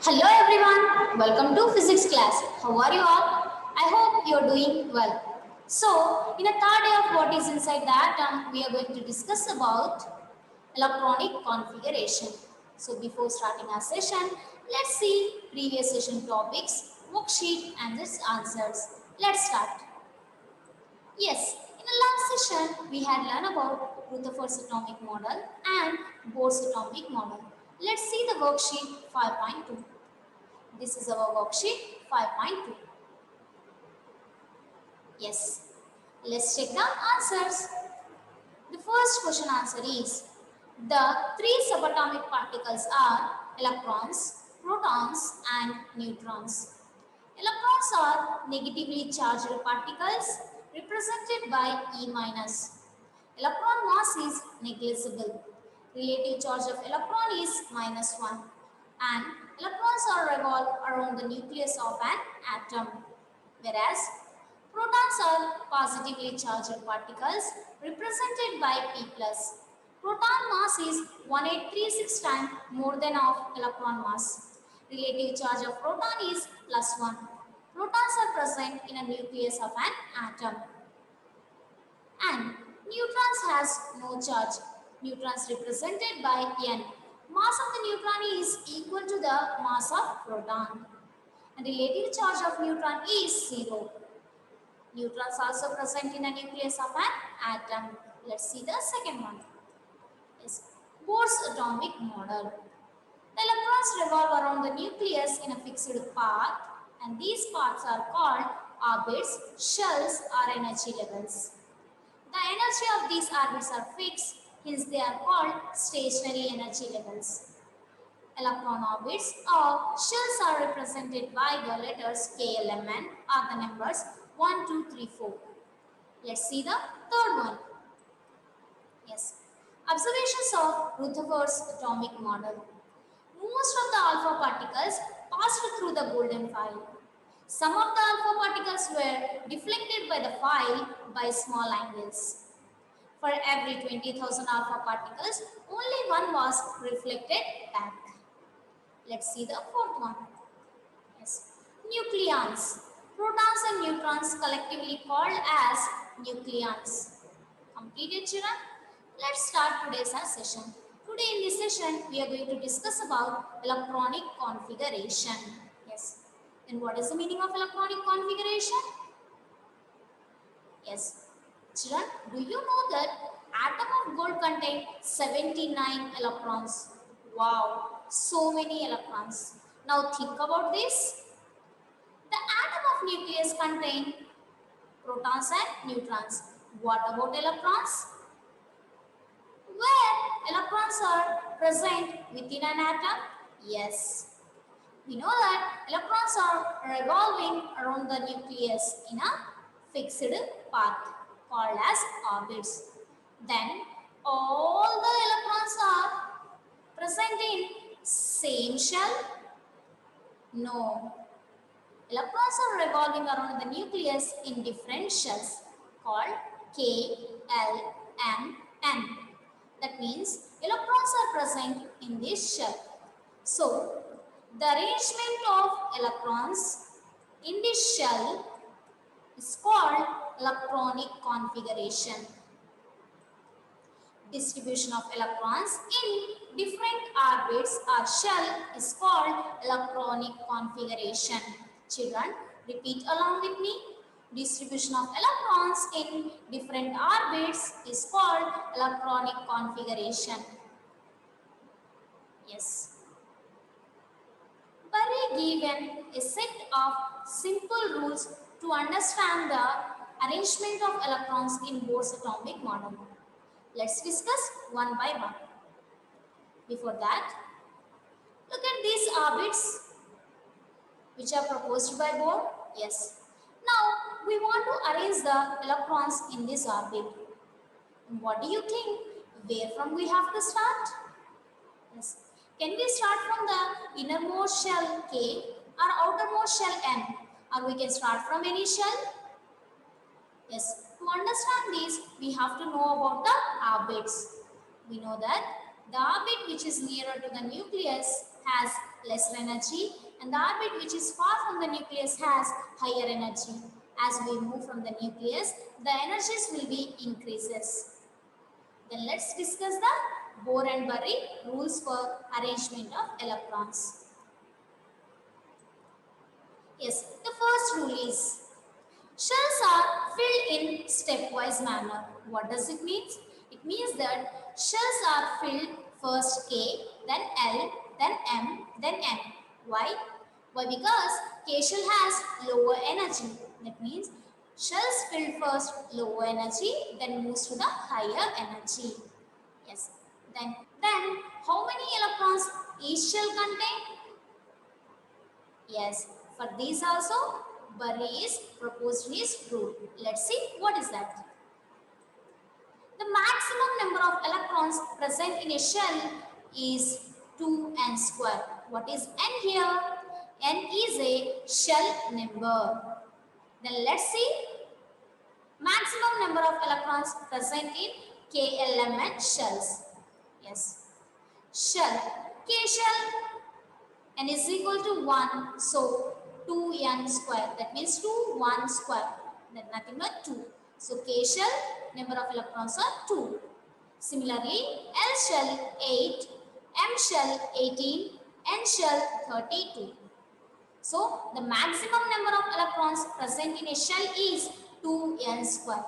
Hello everyone, welcome to physics class. How are you all? I hope you are doing well. So, in the third day of what is inside the atom, we are going to discuss about electronic configuration. So, before starting our session, let's see previous session topics, worksheet and its answers. Let's start. Yes, in the last session, we had learned about Rutherford's atomic model and Bohr's atomic model. Let's see the worksheet 5.2. This is our worksheet 5.2. Yes. Let's check the answers. The first question answer is the three subatomic particles are electrons, protons and neutrons. Electrons are negatively charged particles represented by E minus. Electron mass is negligible. Relative charge of electron is -1 and electrons are revolve around the nucleus of an atom, whereas protons are positively charged particles represented by P+. Proton mass is 1836 times more than of electron mass. Relative charge of proton is +1. Protons are present in a nucleus of an atom. And neutrons has no charge. Neutrons represented by N. Mass of the neutron is equal to the mass of proton. And relative charge of neutron is 0. Neutrons also present in a nucleus of an atom. Let's see the second one. Yes. Bohr's atomic model. The electrons revolve around the nucleus in a fixed path, and these paths are called orbits, shells, or energy levels. The energy of these orbits are fixed, hence they are called stationary energy levels. Electron orbits or shells are represented by the letters KLMN or the numbers 1, 2, 3, 4. Let's see the third one. Yes. Observations of Rutherford's atomic model. Most of the alpha particles passed through the golden file. Some of the alpha particles were deflected by the file by small angles. For every 20,000 alpha particles, only one was reflected back. Let's see the fourth one. Yes. Nucleons. Protons and neutrons collectively called as nucleons. Completed, children? Let's start today's session. Today in this session, we are going to discuss about electronic configuration. Yes. And what is the meaning of electronic configuration? Yes. Children, do you know that atom of gold contain 79 electrons? Wow, so many electrons. Now think about this. The atom of nucleus contain protons and neutrons. What about electrons? Where electrons are present within an atom? Yes. We know that electrons are revolving around the nucleus in a fixed path called as orbits. Then all the electrons are present in same shell? No. Electrons are revolving around the nucleus in different shells called K, L, M, N. That means electrons are present in this shell. So, the arrangement of electrons in this shell is called electronic configuration. Distribution of electrons in different orbits or shell is called electronic configuration. Children, repeat along with me. Distribution of electrons in different orbits is called electronic configuration. Yes. Barry given a set of simple rules to understand the arrangement of electrons in Bohr's atomic model. Let's discuss one by one. Before that, look at these orbits which are proposed by Bohr. Yes. Now, we want to arrange the electrons in this orbit. What do you think? Where from we have to start? Yes. Can we start from the innermost shell K or outermost shell N? Or we can start from any shell? Yes. To understand this, we have to know about the orbits. We know that the orbit which is nearer to the nucleus has lesser energy, and the orbit which is far from the nucleus has higher energy. As we move from the nucleus, the energies will be increases. Then let's discuss the Bohr and Bury rules for arrangement of electrons. Yes, the first rule is shells are filled in stepwise manner. What does it mean? It means that shells are filled first K, then L, then M, then N. Why? Why? Because K shell has lower energy. That means shells filled first lower energy, then moves to the higher energy. Yes. Then how many electrons each shell contain? Yes, for these also, Bury proposed his rule. Let's see what is that. The maximum number of electrons present in a shell is 2n square. What is n here? N is a shell number. Then let's see maximum number of electrons present in KLMN shells. Yes, shell. K shell n is equal to 1, so 2n square, that means 2 1 square, that nothing but 2. So K shell number of electrons are 2. Similarly, L shell 8, M shell 18, N shell 32. So the maximum number of electrons present in a shell is 2n square.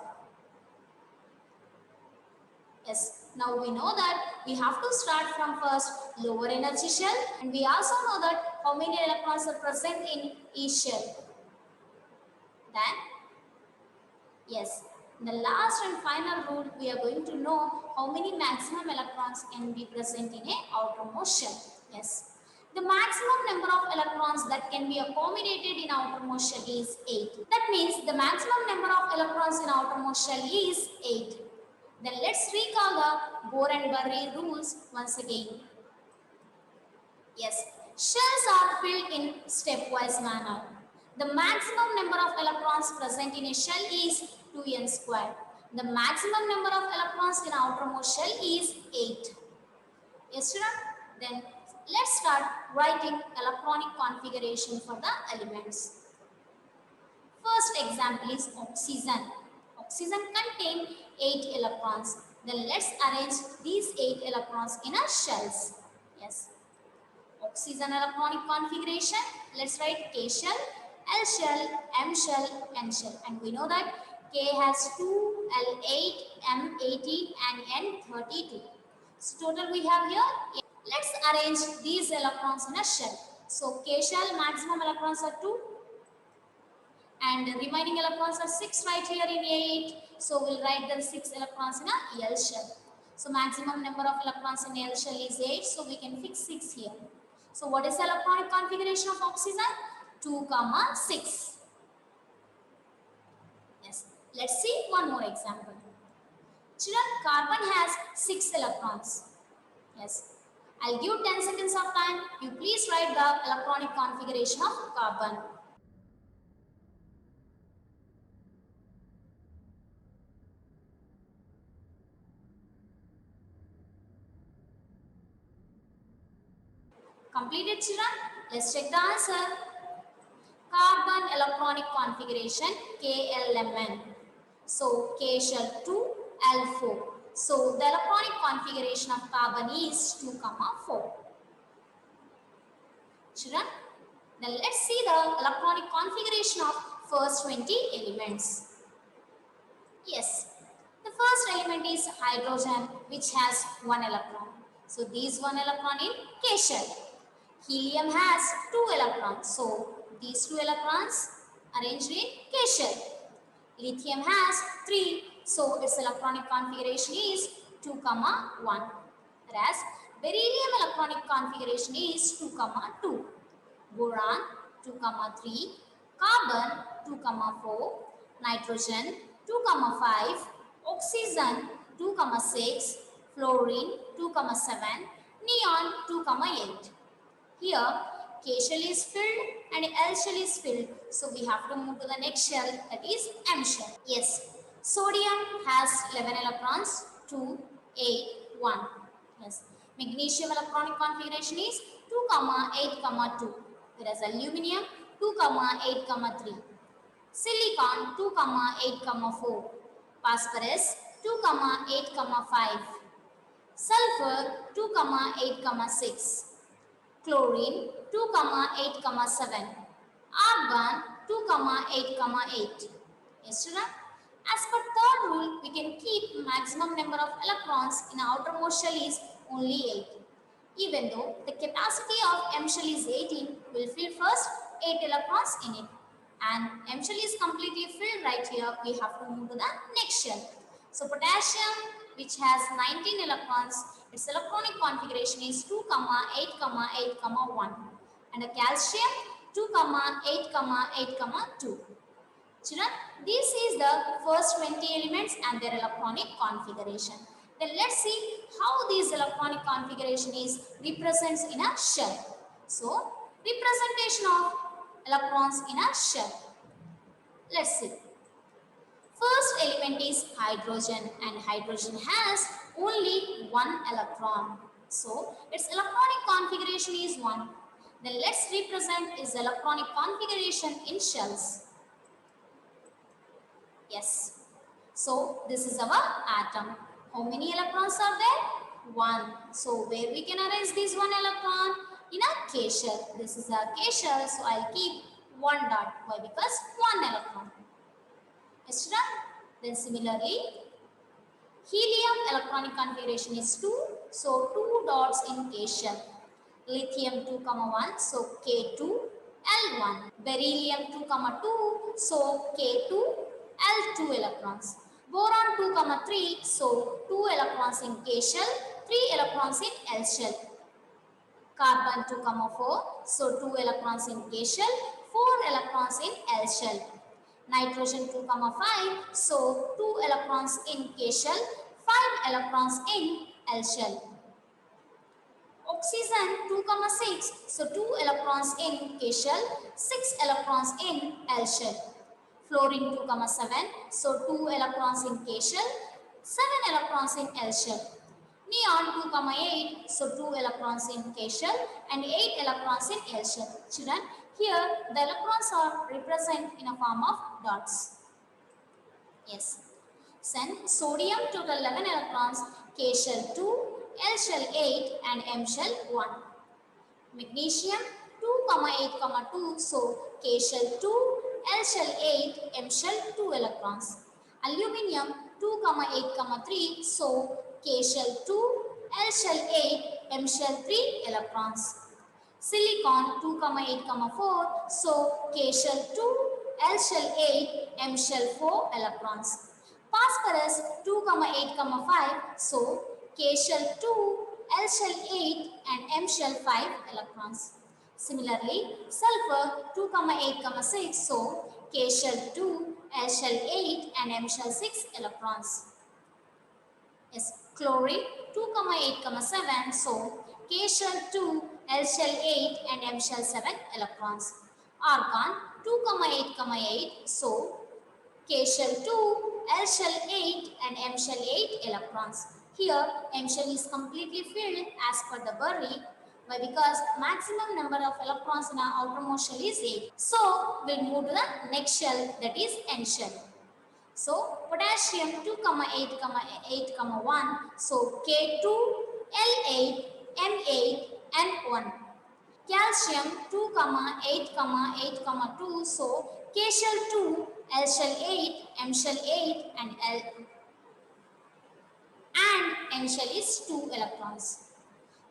Yes, now we know that we have to start from first lower energy shell, and we also know that how many electrons are present in each shell. Then, yes, in the last and final rule, we are going to know how many maximum electrons can be present in a outermost shell. Yes, the maximum number of electrons that can be accommodated in outermost shell is 8. That means the maximum number of electrons in outermost shell is 8. Then let's recall the Bohr and Bury rules once again. Yes, shells are filled in stepwise manner. The maximum number of electrons present in a shell is 2n square. The maximum number of electrons in outermost shell is 8. Yes, children? Then let's start writing electronic configuration for the elements. First example is oxygen. Oxygen contains 8 electrons. Then let's arrange these 8 electrons in a shells. Yes. Oxygen electronic configuration. Let's write K shell, L shell, M shell, N shell. And we know that K has 2, L8, M18 and N32. So total we have here 8. Let's arrange these electrons in a shell. So K shell maximum electrons are 2. And the remaining electrons are 6 right here in 8. So we'll write the 6 electrons in a L shell. So maximum number of electrons in L shell is 8. So we can fix 6 here. So what is the electronic configuration of oxygen? 2, 6. Yes. Let's see one more example. Children, carbon has 6 electrons. Yes. I'll give 10 seconds of time. You please write the electronic configuration of carbon. Completed, children? Let's check the answer. Carbon electronic configuration KLMN. So K shell 2, L 4. So the electronic configuration of carbon is 2, 4. Children, then let's see the electronic configuration of first 20 elements. Yes, the first element is hydrogen, which has 1 electron. So these 1 electron in K shell. Helium has 2 electrons. So these 2 electrons arranged in K shell. Lithium has 3. So its electronic configuration is 2, 1. Whereas beryllium electronic configuration is 2, 2. Boron 2, 3. Carbon 2, 4. Nitrogen 2, 5. Oxygen 2, 6. Fluorine 2, 7. Neon 2, 8. Here, K shell is filled and L shell is filled. So we have to move to the next shell, that is M shell. Yes, sodium has 11 electrons, 2, 8, 1. Yes, magnesium electronic configuration is 2, 2 comma 8 comma 2, whereas aluminium 2 comma 8 comma 3, silicon 2 comma 8 comma 4, phosphorus 2 comma 8 comma 5, sulfur 2 comma 8 comma 6, chlorine 2 comma 8 comma 7, argon 2 comma 8 comma 8. Yes, student. As per third rule, we can keep maximum number of electrons in outermost shell is only 8. Even though the capacity of M shell is 18, we'll fill first 8 electrons in it. And M shell is completely filled right here. We have to move to the next shell. So potassium, which has 19 electrons, its electronic configuration is 2, 8, 8, 1. And a calcium 2, 8, 8, 2. Children, this is the first 20 elements and their electronic configuration. Then let's see how this electronic configuration is represents in a shell. So, representation of electrons in a shell. Let's see. First element is hydrogen, and hydrogen has only one electron. So, its electronic configuration is 1. Then let's represent its electronic configuration in shells. Yes. So, this is our atom. How many electrons are there? 1. So, where we can arrange this 1 electron? In a K shell. This is a K shell. So, I'll keep 1 dot. Why? Because 1 electron. Yes, then similarly, helium electronic configuration is 2. So, 2 dots in K shell. Lithium 2, 1. So, K2, L1. Beryllium 2, 2. So, K2, L2 electrons. Boron 2, 3. So, 2 electrons in K shell, 3 electrons in L shell. Carbon 2, 4. So, 2 electrons in K shell, 4 electrons in L shell. Nitrogen 2, 5. So, 2 electrons in K shell, 5 electrons in L shell. Oxygen 2, 6. So, 2 electrons in K shell, 6 electrons in L shell. Fluorine 2, 7. So, 2 electrons in K shell, 7 electrons in L shell. Neon 2, 8. So, 2 electrons in K shell and 8 electrons in L shell. Children, here the electrons are represented in a form of dots. Yes. Then sodium total 11 electrons, K shell 2, L shell 8 and M shell 1. Magnesium 2, 8, 2. So, K shell 2, L shell 8, M shell 2 electrons. Aluminium 2, 8, 3. So, K shell 2, L shell 8, M shell 3 electrons. Silicon 2, 8, 4. So, K shell 2, L shell 8, M shell 4 electrons. Phosphorus 2, 8, 5. So, K shell 2, L shell 8 and M shell 5 electrons. Similarly, sulfur 2, 8, 6. So, K shell 2, L shell 8 and M shell 6 electrons. Yes, chlorine 2, 8, 7. So, K shell 2, L shell 8 and M shell 7 electrons. Argon 2, 8, 8. So, K shell 2, L shell 8 and M shell 8 electrons. Here, M shell is completely filled as per the Berry. Why? Because maximum number of electrons in our outermost shell is 8. So, we'll move to the next shell, that is N shell. So, potassium 2, 8, 8, 1. So, K2, L8, M8 and 1. Calcium 2, 8, 8, 2. So, K shell 2, L shell 8, M shell 8 and N shell is 2 electrons.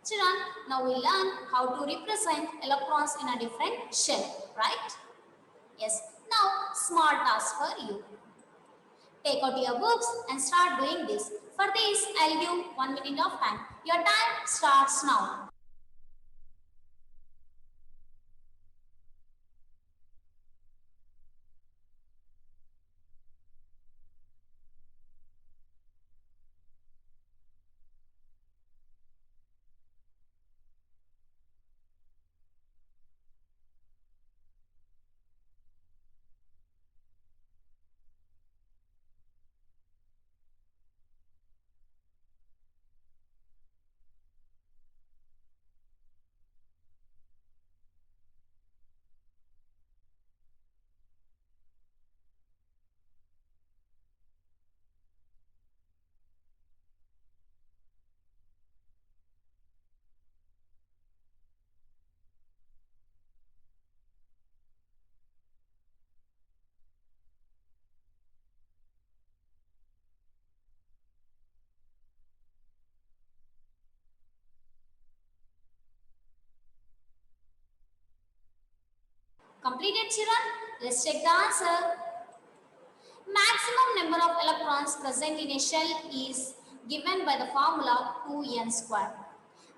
Children, now we learn how to represent electrons in a different shell, right? Yes. Now, small task for you. Take out your books and start doing this. For this, I'll give 1 minute of time. Your time starts now. Completed, children? Let's check the answer. Maximum number of electrons present in a shell is given by the formula 2n square.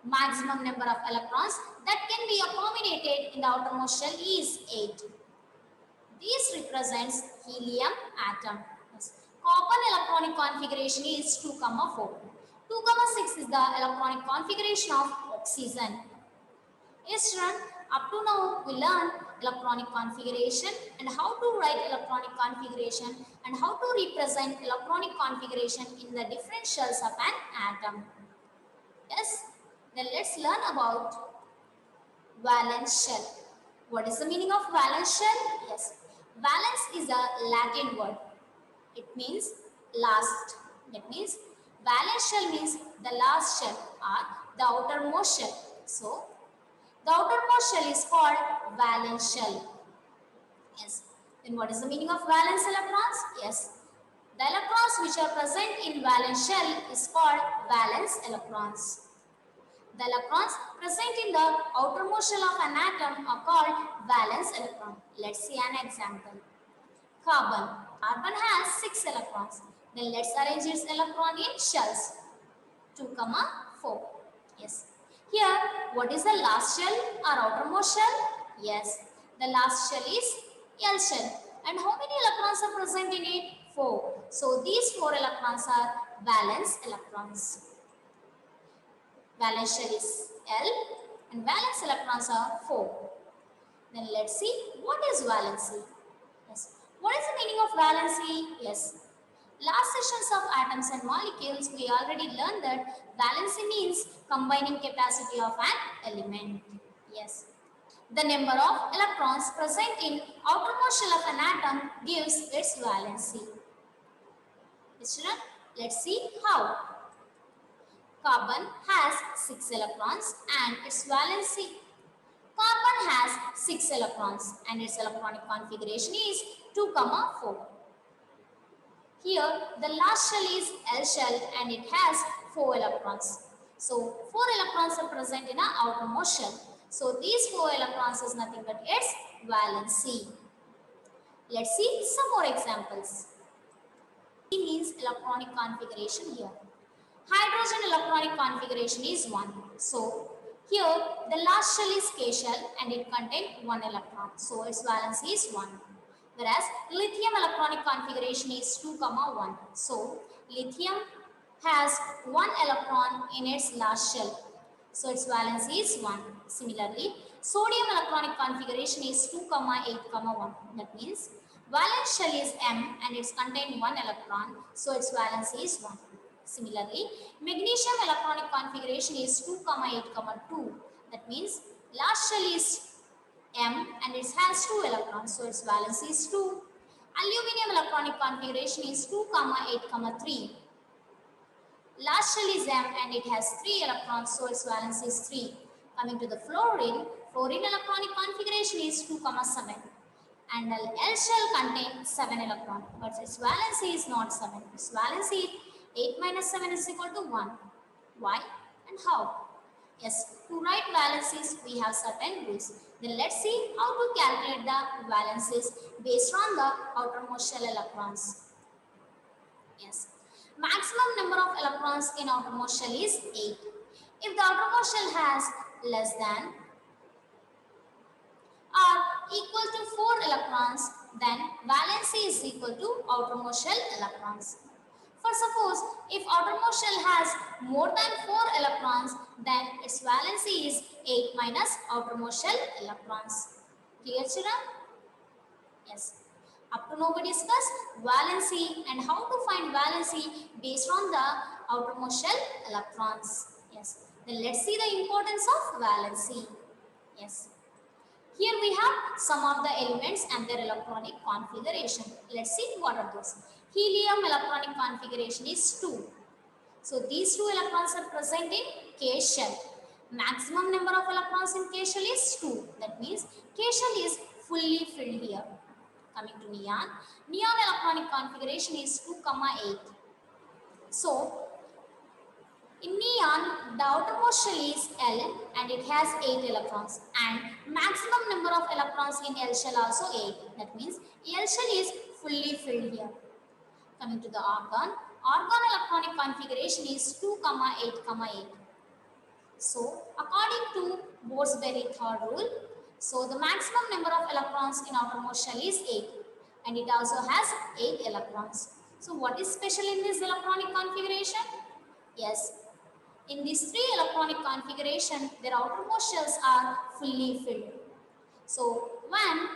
Maximum number of electrons that can be accommodated in the outermost shell is 8. This represents helium atom. Yes. Carbon electronic configuration is 2, 4. 2, 6 is the electronic configuration of oxygen. Yes, children, up to now we learned electronic configuration and how to write electronic configuration and how to represent electronic configuration in the different shells of an atom. Yes, then let's learn about valence shell. What is the meaning of valence shell? Yes, valence is a Latin word. It means last. That means valence shell means the last shell or the outermost shell. So the outermost shell is called valence shell. Yes. Then what is the meaning of valence electrons? Yes. The electrons which are present in valence shell is called valence electrons. The electrons present in the outermost shell of an atom are called valence electron. Let's see an example. Carbon. Carbon has 6 electrons. Then let's arrange its electron in shells. 2, 4. Yes. Here, what is the last shell or outermost shell? Yes, the last shell is L shell. And how many electrons are present in it? 4. So these 4 electrons are valence electrons. Valence shell is L and valence electrons are 4. Then let's see what is valency. Yes. What is the meaning of valency? Yes. Last sessions of atoms and molecules, we already learned that valency means combining capacity of an element. Yes. The number of electrons present in outermost shell of an atom gives its valency. Yes, children, let's see how. Carbon has 6 electrons and its valency. Carbon has 6 electrons and its electronic configuration is 2, 4. Here, the last shell is L shell and it has 4 electrons. So, 4 electrons are present in our outermost shell. So, these 4 electrons is nothing but its valency. Let's see some more examples. E means electronic configuration here. Hydrogen electronic configuration is 1. So, here the last shell is K shell and it contains 1 electron. So, its valency is 1. Whereas lithium electronic configuration is 2, 1. So, lithium has 1 electron in its last shell. So, its valency is 1. Similarly, sodium electronic configuration is 2, 8, 1. That means valence shell is M and it's contains 1 electron. So, its valency is 1. Similarly, magnesium electronic configuration is 2, 8, 2. That means last shell is M and it has 2 electrons, so its valency is 2. Aluminium electronic configuration is 2, 8, 3. Last shell is M and it has 3 electrons, so its valency is 3. Coming to the fluorine, fluorine electronic configuration is 2, 7. And the L shell contains 7 electrons, but its valency is not 7. Its valency 8 minus 7 is equal to 1. Why and how? Yes, to write valencies we have certain rules. Then let's see how to calculate the valencies based on the outermost shell electrons. Yes, maximum number of electrons in outermost shell is 8. If the outermost shell has less than or equal to 4 electrons, then valency is equal to outermost shell electrons. For suppose, if outermost shell has more than 4 electrons, then its valency is 8 minus outermost shell electrons. Clear, children? Yes. Up to now we discussed valency and how to find valency based on the outermost shell electrons. Yes. Then let's see the importance of valency. Yes. Here we have some of the elements and their electronic configuration. Let's see what are those. Helium electronic configuration is 2. So these 2 electrons are present in K shell. Maximum number of electrons in K shell is 2. That means K shell is fully filled here. Coming to neon. Neon electronic configuration is 2, 8. So In neon, the outermost shell is L and it has 8 electrons, and maximum number of electrons in L shell also 8. That means L shell is fully filled here. Coming to the argon, argon electronic configuration is 2, 8, 8. So according to Borsberry third rule, so the maximum number of electrons in outermost shell is 8 and it also has 8 electrons. So what is special in this electronic configuration? Yes, in this 3 electronic configuration, their outermost shells are fully filled. So when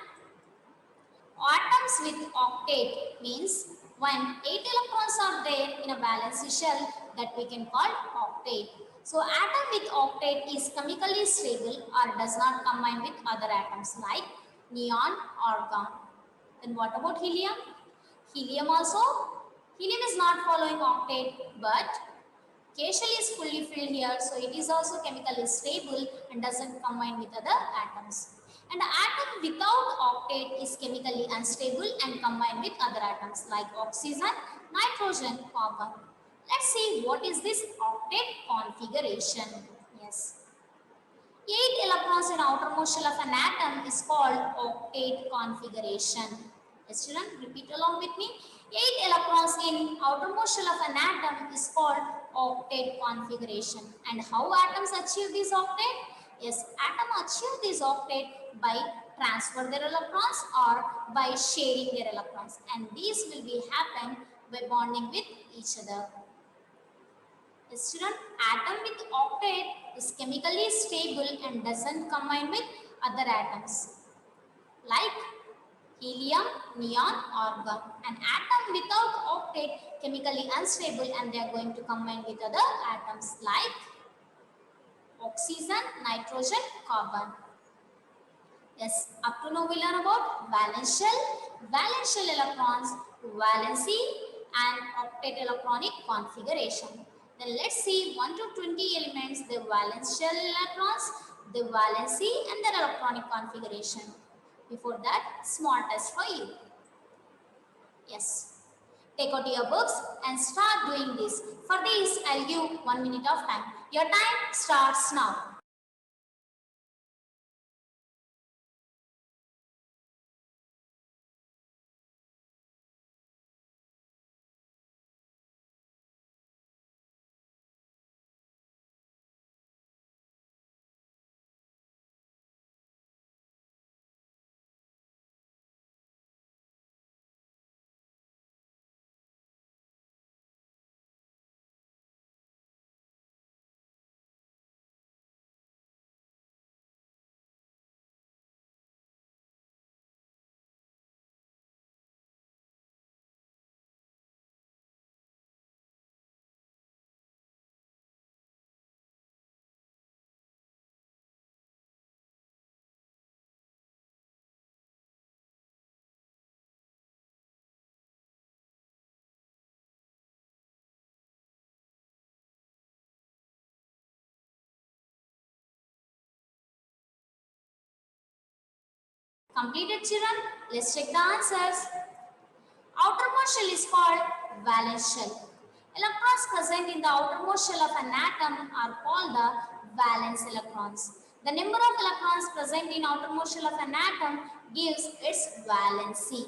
atoms with octet means when 8 electrons are there in a valence shell, that we can call octet. So atom with octet is chemically stable or does not combine with other atoms like neon, argon. Then what about helium? Helium also, helium is not following octet, but K shell is fully filled here, so it is also chemically stable and doesn't combine with other atoms. And the atom without octet is chemically unstable and combined with other atoms like oxygen, nitrogen, carbon. Let's see what is this octet configuration. Yes. 8 electrons in outermost shell of an atom is called octet configuration. Yes, children, repeat along with me. 8 electrons in outermost shell of an atom is called octet configuration. And how atoms achieve this octet? Yes, atoms achieve this octet by transfer their electrons or by sharing their electrons. And these will be happen by bonding with each other. Student, atom with octet is chemically stable and doesn't combine with other atoms like helium, neon, argon. An atom without octet chemically unstable and they are going to combine with other atoms like oxygen, nitrogen, carbon. Yes, up to now we learn about valence shell electrons, valency and octet electronic configuration. Then let's see 1 to 20 elements, the valence shell electrons, the valency and their electronic configuration. Before that, small test for you. Yes. Take out your books and start doing this. For this, I'll give 1 minute of time. Your time starts now. Completed, children? Let's check the answers. Outermost shell is called valence shell. Electrons present in the outermost shell of an atom are called the valence electrons. The number of electrons present in outermost shell of an atom gives its valency.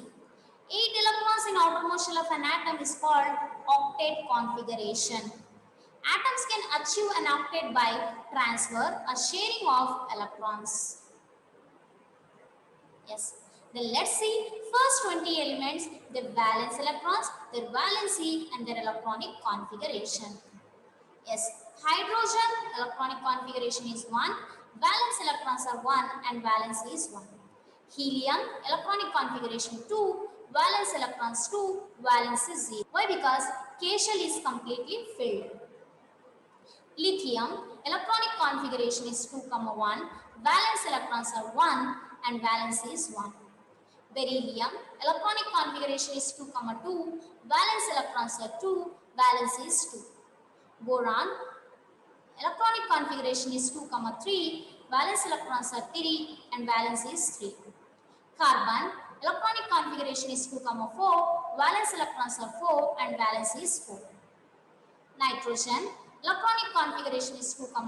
8 electrons in outermost shell of an atom is called octet configuration. Atoms can achieve an octet by transfer or sharing of electrons. Yes. Then let's see first 20 elements, their valence electrons, their valency and their electronic configuration. Yes. Hydrogen electronic configuration is 1, valence electrons are 1 and valency is 1. Helium electronic configuration 2, valence electrons 2, valence is 0. Why? Because K shell is completely filled. Lithium electronic configuration is 2, 1, valence electrons are 1 and valency is 1. Beryllium electronic configuration is 2, 2, valence electrons are 2, valency is 2. Boron electronic configuration is 2, 3, valence electrons are 3 and valency is 3. Carbon electronic configuration is 2, 4, valence electrons are 4 and valency is 4. Nitrogen Electronic configuration is 2, 5.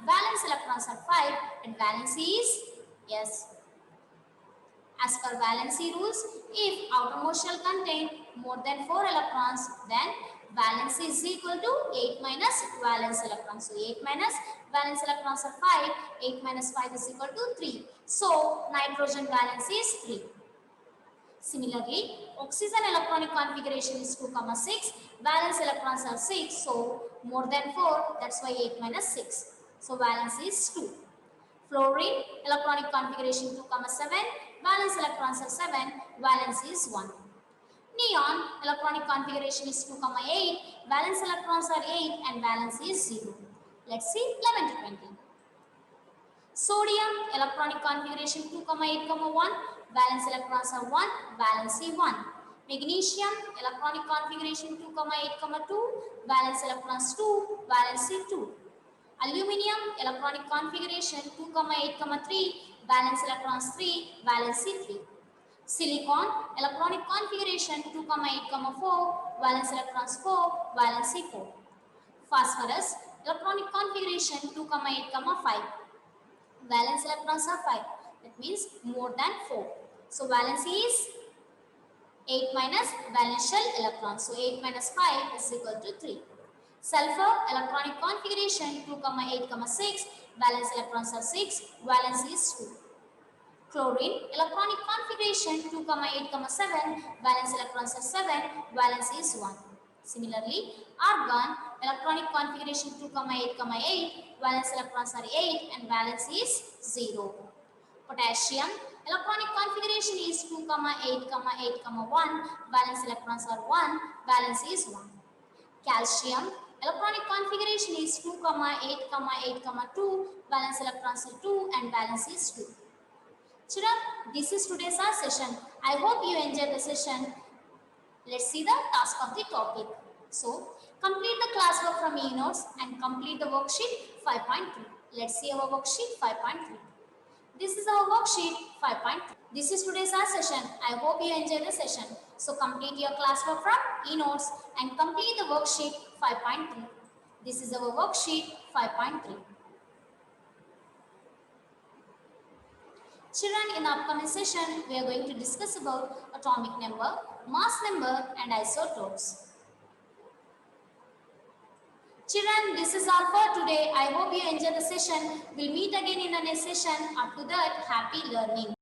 Valence electrons are 5 and valency is, yes. As per valency rules, if outermost shell contain more than 4 electrons, then valency is equal to 8 minus valence electrons. So 8 minus valence electrons are 5, 8 minus 5 is equal to 3. So nitrogen valency is 3. Similarly, oxygen electronic configuration is 2, 6. Valence electrons are 6. So more than 4, that's why 8 minus 6. So valency is 2. Fluorine electronic configuration 2, 7. Valence electrons are 7. Valency is 1. Neon electronic configuration is 2, 8. Valence electrons are 8 and valency is 0. Let's see 11 to 20. Sodium electronic configuration 2, 8, 1. Valence electrons are 1, valency 1. Magnesium electronic configuration 2, 8, 2. Valence electrons 2, valency 2. Aluminium electronic configuration 2, 8, 3. Valence electrons 3, valency 3. Silicon electronic configuration 2, 8, 4. Valence electrons 4, valency 4. Phosphorus electronic configuration 2, 8, 5. Valence electrons are 5. That means more than 4. So valency is 8 minus valence shell electrons. So 8 minus 5 is equal to 3. Sulfur electronic configuration 2, 8, 6. Valence electrons are 6. Valency is 2. Chlorine electronic configuration 2, 8, 7. Valence electrons are 7. Valency is 1. Similarly, argon electronic configuration 2, 8, 8. Valence electrons are 8 and valency is 0. Potassium electronic configuration is 2, 8, 8, 1. Valence electrons are 1. Valency is 1. Calcium electronic configuration is 2, 8, 8, 2. Valence electrons are 2 and valency is 2. Children, this is today's our session. I hope you enjoyed the session. Let's see the task of the topic. So, complete the classwork from e-notes and complete the worksheet 5.3. Let's see our worksheet 5.3. This is our worksheet 5.3. This is today's our session. I hope you enjoyed the session. So, complete your classwork from e-notes and complete the worksheet 5.3. This is our worksheet 5.3. Children, in the upcoming session, we are going to discuss about atomic number, mass number and isotopes. Children, this is all for today. I hope you enjoyed the session. We'll meet again in the next session. Up to that, happy learning.